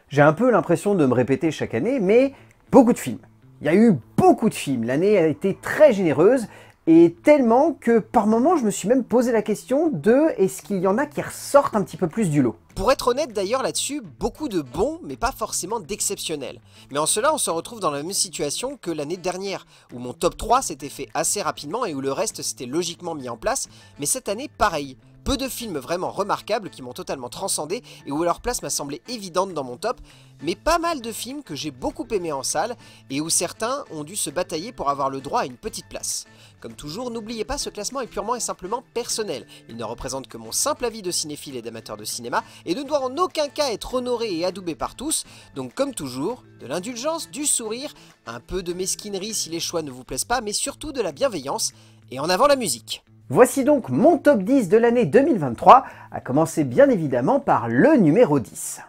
J'ai un peu l'impression de me répéter chaque année, mais beaucoup de films. Il y a eu beaucoup de films, l'année a été très généreuse, et tellement que par moments je me suis même posé la question de est-ce qu'il y en a qui ressortent un petit peu plus du lot. Pour être honnête d'ailleurs là-dessus, beaucoup de bons, mais pas forcément d'exceptionnels. Mais en cela, on se retrouve dans la même situation que l'année dernière, où mon top 3 s'était fait assez rapidement et où le reste s'était logiquement mis en place, mais cette année, pareil. Peu de films vraiment remarquables qui m'ont totalement transcendé et où leur place m'a semblé évidente dans mon top, mais pas mal de films que j'ai beaucoup aimés en salle et où certains ont dû se batailler pour avoir le droit à une petite place. Comme toujours, n'oubliez pas, ce classement est purement et simplement personnel. Il ne représente que mon simple avis de cinéphile et d'amateur de cinéma et ne doit en aucun cas être honoré et adoubé par tous. Donc comme toujours, de l'indulgence, du sourire, un peu de mesquinerie si les choix ne vous plaisent pas, mais surtout de la bienveillance. Et en avant la musique. Voici donc mon top 10 de l'année 2023, à commencer bien évidemment par le numéro 10.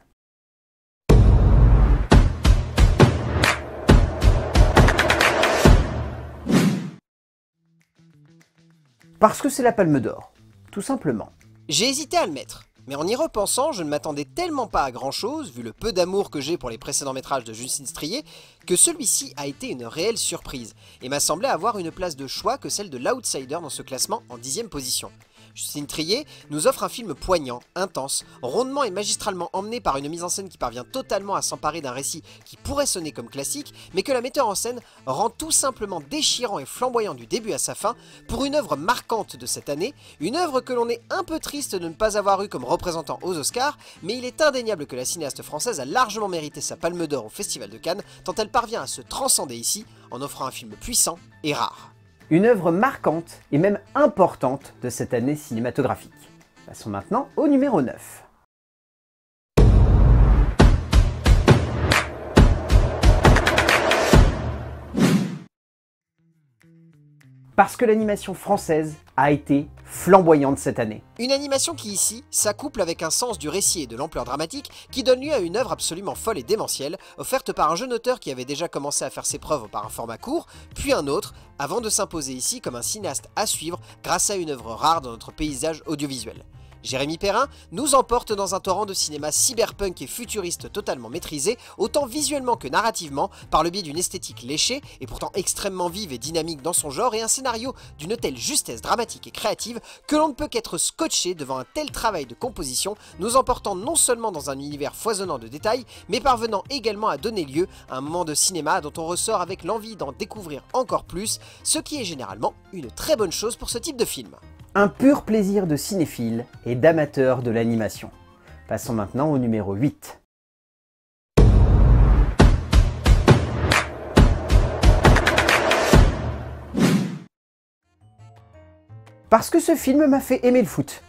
Parce que c'est la Palme d'Or, tout simplement. J'ai hésité à le mettre, mais en y repensant, je ne m'attendais tellement pas à grand chose, vu le peu d'amour que j'ai pour les précédents métrages de Justine Triet, que celui-ci a été une réelle surprise, et m'a semblé avoir une place de choix que celle de l'outsider dans ce classement en 10e position. Justine Triet nous offre un film poignant, intense, rondement et magistralement emmené par une mise en scène qui parvient totalement à s'emparer d'un récit qui pourrait sonner comme classique, mais que la metteur en scène rend tout simplement déchirant et flamboyant du début à sa fin, pour une œuvre marquante de cette année, une œuvre que l'on est un peu triste de ne pas avoir eu comme représentant aux Oscars, mais il est indéniable que la cinéaste française a largement mérité sa Palme d'Or au Festival de Cannes, tant elle parvient à se transcender ici, en offrant un film puissant et rare. Une œuvre marquante et même importante de cette année cinématographique. Passons maintenant au numéro 9. Parce que l'animation française a été flamboyante cette année. Une animation qui ici s'accouple avec un sens du récit et de l'ampleur dramatique qui donne lieu à une œuvre absolument folle et démentielle, offerte par un jeune auteur qui avait déjà commencé à faire ses preuves par un format court, puis un autre, avant de s'imposer ici comme un cinéaste à suivre grâce à une œuvre rare dans notre paysage audiovisuel. Jérémy Perrin nous emporte dans un torrent de cinéma cyberpunk et futuriste totalement maîtrisé, autant visuellement que narrativement, par le biais d'une esthétique léchée et pourtant extrêmement vive et dynamique dans son genre, et un scénario d'une telle justesse dramatique et créative que l'on ne peut qu'être scotché devant un tel travail de composition, nous emportant non seulement dans un univers foisonnant de détails, mais parvenant également à donner lieu à un moment de cinéma dont on ressort avec l'envie d'en découvrir encore plus, ce qui est généralement une très bonne chose pour ce type de film. Un pur plaisir de cinéphile et d'amateur de l'animation. Passons maintenant au numéro 8. Parce que ce film m'a fait aimer le foot.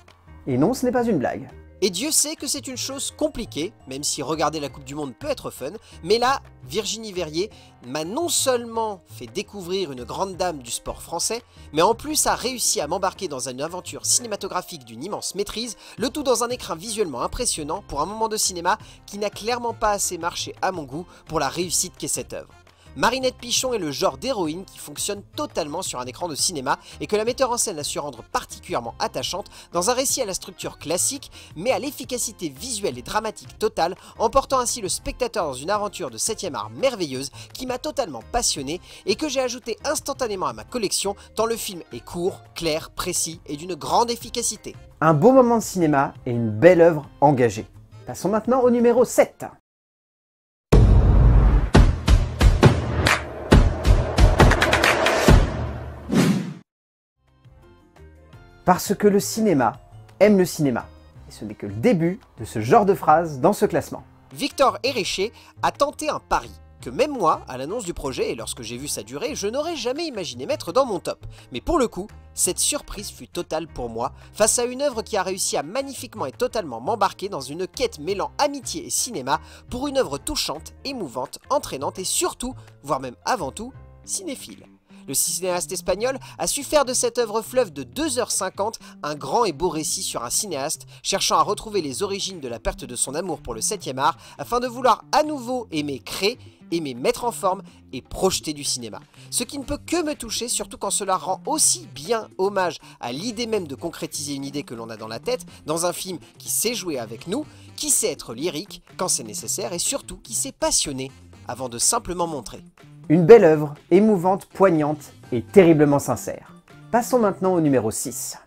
Et non, ce n'est pas une blague. Et Dieu sait que c'est une chose compliquée, même si regarder la Coupe du Monde peut être fun, mais là, Virginie Verrier m'a non seulement fait découvrir une grande dame du sport français, mais en plus a réussi à m'embarquer dans une aventure cinématographique d'une immense maîtrise, le tout dans un écran visuellement impressionnant pour un moment de cinéma qui n'a clairement pas assez marché à mon goût pour la réussite qu'est cette œuvre. Marinette Pichon est le genre d'héroïne qui fonctionne totalement sur un écran de cinéma et que la metteur en scène a su rendre particulièrement attachante dans un récit à la structure classique mais à l'efficacité visuelle et dramatique totale, emportant ainsi le spectateur dans une aventure de 7e art merveilleuse qui m'a totalement passionné et que j'ai ajouté instantanément à ma collection tant le film est court, clair, précis et d'une grande efficacité. Un beau moment de cinéma et une belle œuvre engagée. Passons maintenant au numéro 7. Parce que le cinéma aime le cinéma. Et ce n'est que le début de ce genre de phrase dans ce classement. Victor Hérichet a tenté un pari que même moi, à l'annonce du projet et lorsque j'ai vu sa durée, je n'aurais jamais imaginé mettre dans mon top. Mais pour le coup, cette surprise fut totale pour moi, face à une œuvre qui a réussi à magnifiquement et totalement m'embarquer dans une quête mêlant amitié et cinéma pour une œuvre touchante, émouvante, entraînante et surtout, voire même avant tout, cinéphile. Le cinéaste espagnol a su faire de cette œuvre fleuve de 2h50 un grand et beau récit sur un cinéaste cherchant à retrouver les origines de la perte de son amour pour le 7e art afin de vouloir à nouveau aimer créer, aimer mettre en forme et projeter du cinéma. Ce qui ne peut que me toucher, surtout quand cela rend aussi bien hommage à l'idée même de concrétiser une idée que l'on a dans la tête, dans un film qui sait jouer avec nous, qui sait être lyrique quand c'est nécessaire et surtout qui sait passionner avant de simplement montrer. Une belle œuvre, émouvante, poignante et terriblement sincère. Passons maintenant au numéro 6.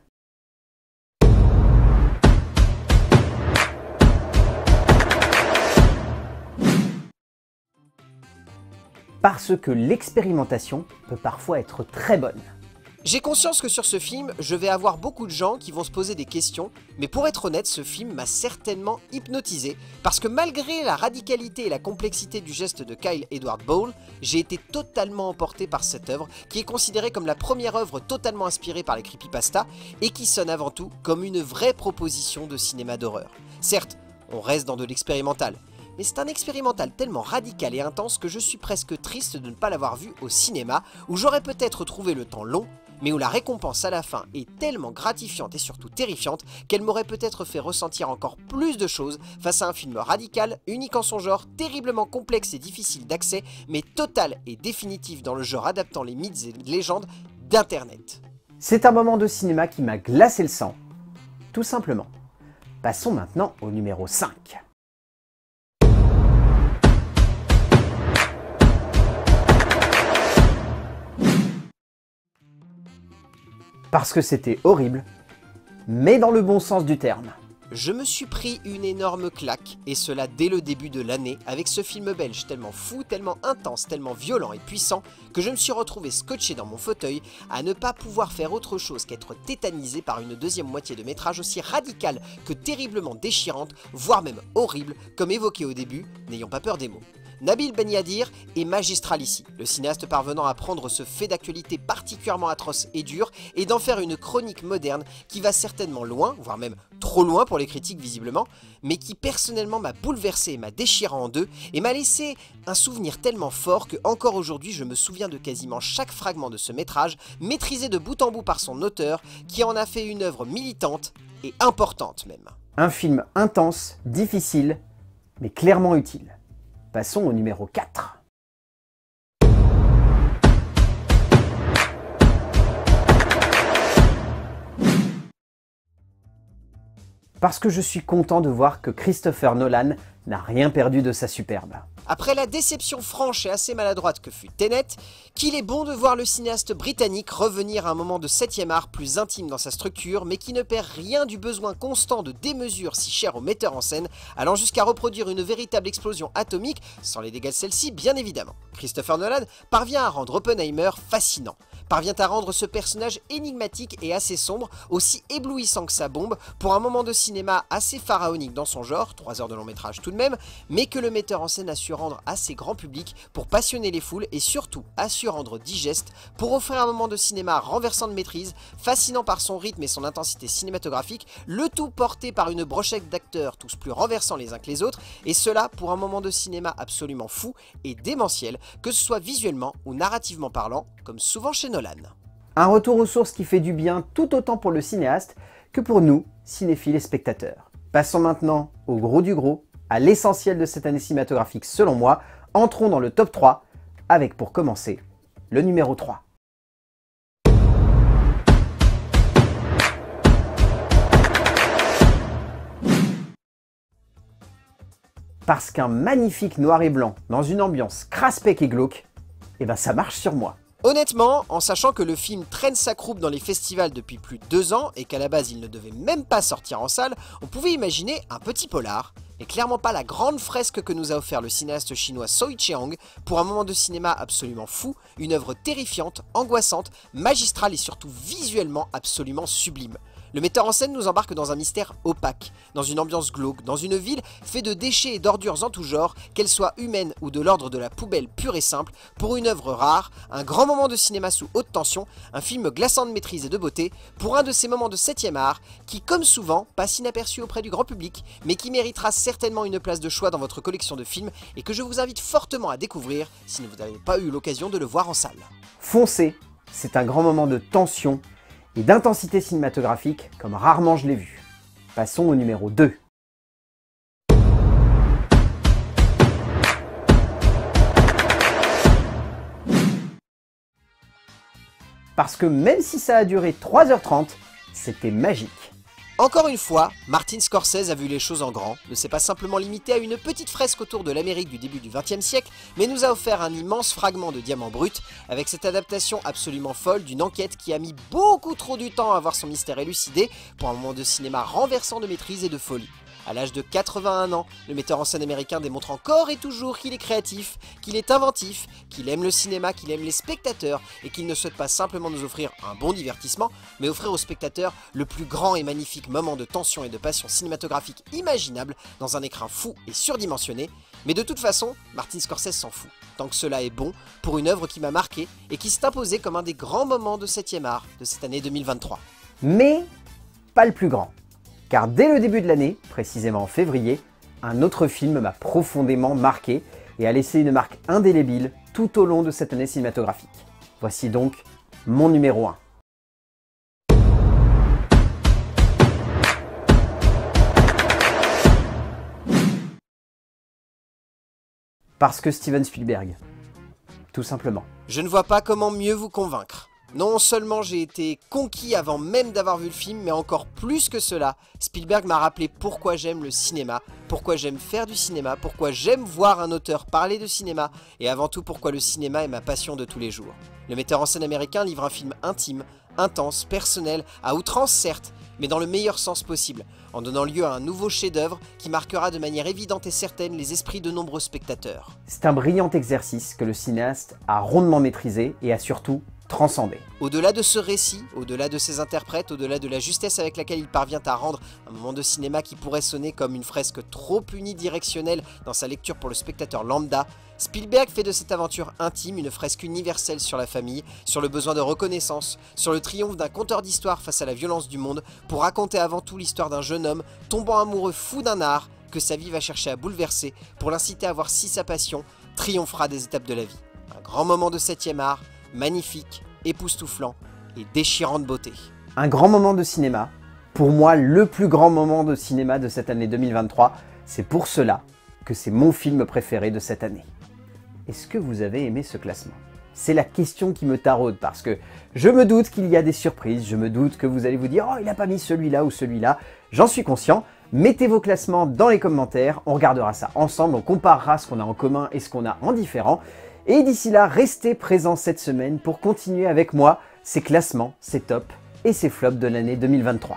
Parce que l'expérimentation peut parfois être très bonne. J'ai conscience que sur ce film, je vais avoir beaucoup de gens qui vont se poser des questions, mais pour être honnête, ce film m'a certainement hypnotisé, parce que malgré la radicalité et la complexité du geste de Kyle Edward Ball, j'ai été totalement emporté par cette œuvre, qui est considérée comme la première œuvre totalement inspirée par les creepypasta, et qui sonne avant tout comme une vraie proposition de cinéma d'horreur. Certes, on reste dans de l'expérimental, mais c'est un expérimental tellement radical et intense que je suis presque triste de ne pas l'avoir vu au cinéma, où j'aurais peut-être trouvé le temps long, mais où la récompense à la fin est tellement gratifiante et surtout terrifiante qu'elle m'aurait peut-être fait ressentir encore plus de choses face à un film radical, unique en son genre, terriblement complexe et difficile d'accès, mais total et définitif dans le genre adaptant les mythes et légendes d'Internet. C'est un moment de cinéma qui m'a glacé le sang, tout simplement. Passons maintenant au numéro 5. Parce que c'était horrible, mais dans le bon sens du terme. Je me suis pris une énorme claque, et cela dès le début de l'année, avec ce film belge tellement fou, tellement intense, tellement violent et puissant, que je me suis retrouvé scotché dans mon fauteuil, à ne pas pouvoir faire autre chose qu'être tétanisé par une deuxième moitié de métrage aussi radicale que terriblement déchirante, voire même horrible, comme évoqué au début, n'ayons pas peur des mots. Nabil Ben Yadir est magistral ici, le cinéaste parvenant à prendre ce fait d'actualité particulièrement atroce et dur et d'en faire une chronique moderne qui va certainement loin, voire même trop loin pour les critiques visiblement, mais qui personnellement m'a bouleversé et m'a déchiré en deux et m'a laissé un souvenir tellement fort que encore aujourd'hui je me souviens de quasiment chaque fragment de ce métrage, maîtrisé de bout en bout par son auteur qui en a fait une œuvre militante et importante même. Un film intense, difficile, mais clairement utile. Passons au numéro 4. Parce que je suis content de voir que Christopher Nolan n'a rien perdu de sa superbe. Après la déception franche et assez maladroite que fut Tenet, qu'il est bon de voir le cinéaste britannique revenir à un moment de 7e art plus intime dans sa structure, mais qui ne perd rien du besoin constant de démesure si cher au metteur en scène, allant jusqu'à reproduire une véritable explosion atomique, sans les dégâts de celle-ci bien évidemment. Christopher Nolan parvient à rendre Oppenheimer fascinant, parvient à rendre ce personnage énigmatique et assez sombre, aussi éblouissant que sa bombe, pour un moment de cinéma assez pharaonique dans son genre, 3 heures de long métrage tout de même, mais que le metteur en scène a su rendre assez grand public pour passionner les foules et surtout a su rendre digeste pour offrir un moment de cinéma renversant de maîtrise, fascinant par son rythme et son intensité cinématographique, le tout porté par une brochette d'acteurs tous plus renversants les uns que les autres, et cela pour un moment de cinéma absolument fou et démentiel, que ce soit visuellement ou narrativement parlant, comme souvent chez Nolan. Un retour aux sources qui fait du bien tout autant pour le cinéaste que pour nous, cinéphiles et spectateurs. Passons maintenant au gros du gros, à l'essentiel de cette année cinématographique selon moi. Entrons dans le top 3, avec pour commencer, le numéro 3. Parce qu'un magnifique noir et blanc dans une ambiance craspec et glauque, et ben ça marche sur moi. Honnêtement, en sachant que le film traîne sa croupe dans les festivals depuis plus de 2 ans et qu'à la base il ne devait même pas sortir en salle, on pouvait imaginer un petit polar, mais clairement pas la grande fresque que nous a offert le cinéaste chinois Tsui Chiang pour un moment de cinéma absolument fou, une œuvre terrifiante, angoissante, magistrale et surtout visuellement absolument sublime. Le metteur en scène nous embarque dans un mystère opaque, dans une ambiance glauque, dans une ville faite de déchets et d'ordures en tout genre, qu'elles soient humaines ou de l'ordre de la poubelle pure et simple, pour une œuvre rare, un grand moment de cinéma sous haute tension, un film glaçant de maîtrise et de beauté, pour un de ces moments de 7e art, qui comme souvent passe inaperçu auprès du grand public, mais qui méritera certainement une place de choix dans votre collection de films, et que je vous invite fortement à découvrir si vous n'avez pas eu l'occasion de le voir en salle. Foncez, c'est un grand moment de tension et d'intensité cinématographique comme rarement je l'ai vu. Passons au numéro 2. Parce que même si ça a duré 3h30, c'était magique. Encore une fois, Martin Scorsese a vu les choses en grand, ne s'est pas simplement limité à une petite fresque autour de l'Amérique du début du XXe siècle, mais nous a offert un immense fragment de diamant brut, avec cette adaptation absolument folle d'une enquête qui a mis beaucoup trop du temps à voir son mystère élucidé, pour un moment de cinéma renversant de maîtrise et de folie. À l'âge de 81 ans, le metteur en scène américain démontre encore et toujours qu'il est créatif, qu'il est inventif, qu'il aime le cinéma, qu'il aime les spectateurs et qu'il ne souhaite pas simplement nous offrir un bon divertissement, mais offrir aux spectateurs le plus grand et magnifique moment de tension et de passion cinématographique imaginable dans un écran fou et surdimensionné. Mais de toute façon, Martin Scorsese s'en fout, tant que cela est bon pour une œuvre qui m'a marqué et qui s'est imposée comme un des grands moments de 7e art de cette année 2023. Mais pas le plus grand. Car dès le début de l'année, précisément en février, un autre film m'a profondément marqué et a laissé une marque indélébile tout au long de cette année cinématographique. Voici donc mon numéro 1. Parce que Steven Spielberg. Tout simplement. Je ne vois pas comment mieux vous convaincre. Non seulement j'ai été conquis avant même d'avoir vu le film, mais encore plus que cela, Spielberg m'a rappelé pourquoi j'aime le cinéma, pourquoi j'aime faire du cinéma, pourquoi j'aime voir un auteur parler de cinéma, et avant tout pourquoi le cinéma est ma passion de tous les jours. Le metteur en scène américain livre un film intime, intense, personnel, à outrance certes, mais dans le meilleur sens possible, en donnant lieu à un nouveau chef-d'œuvre qui marquera de manière évidente et certaine les esprits de nombreux spectateurs. C'est un brillant exercice que le cinéaste a rondement maîtrisé et a surtout transcendé. Au-delà de ce récit, au-delà de ses interprètes, au-delà de la justesse avec laquelle il parvient à rendre un moment de cinéma qui pourrait sonner comme une fresque trop unidirectionnelle dans sa lecture pour le spectateur lambda, Spielberg fait de cette aventure intime une fresque universelle sur la famille, sur le besoin de reconnaissance, sur le triomphe d'un conteur d'histoire face à la violence du monde, pour raconter avant tout l'histoire d'un jeune homme tombant amoureux fou d'un art que sa vie va chercher à bouleverser pour l'inciter à voir si sa passion triomphera des étapes de la vie. Un grand moment de 7e art, magnifique, époustouflant et déchirant de beauté. Un grand moment de cinéma, pour moi le plus grand moment de cinéma de cette année 2023, c'est pour cela que c'est mon film préféré de cette année. Est-ce que vous avez aimé ce classement? C'est la question qui me taraude parce que je me doute qu'il y a des surprises, je me doute que vous allez vous dire « Oh, il n'a pas mis celui-là ou celui-là », j'en suis conscient. Mettez vos classements dans les commentaires, on regardera ça ensemble, on comparera ce qu'on a en commun et ce qu'on a en différent. Et d'ici là, restez présents cette semaine pour continuer avec moi ces classements, ces tops et ces flops de l'année 2023.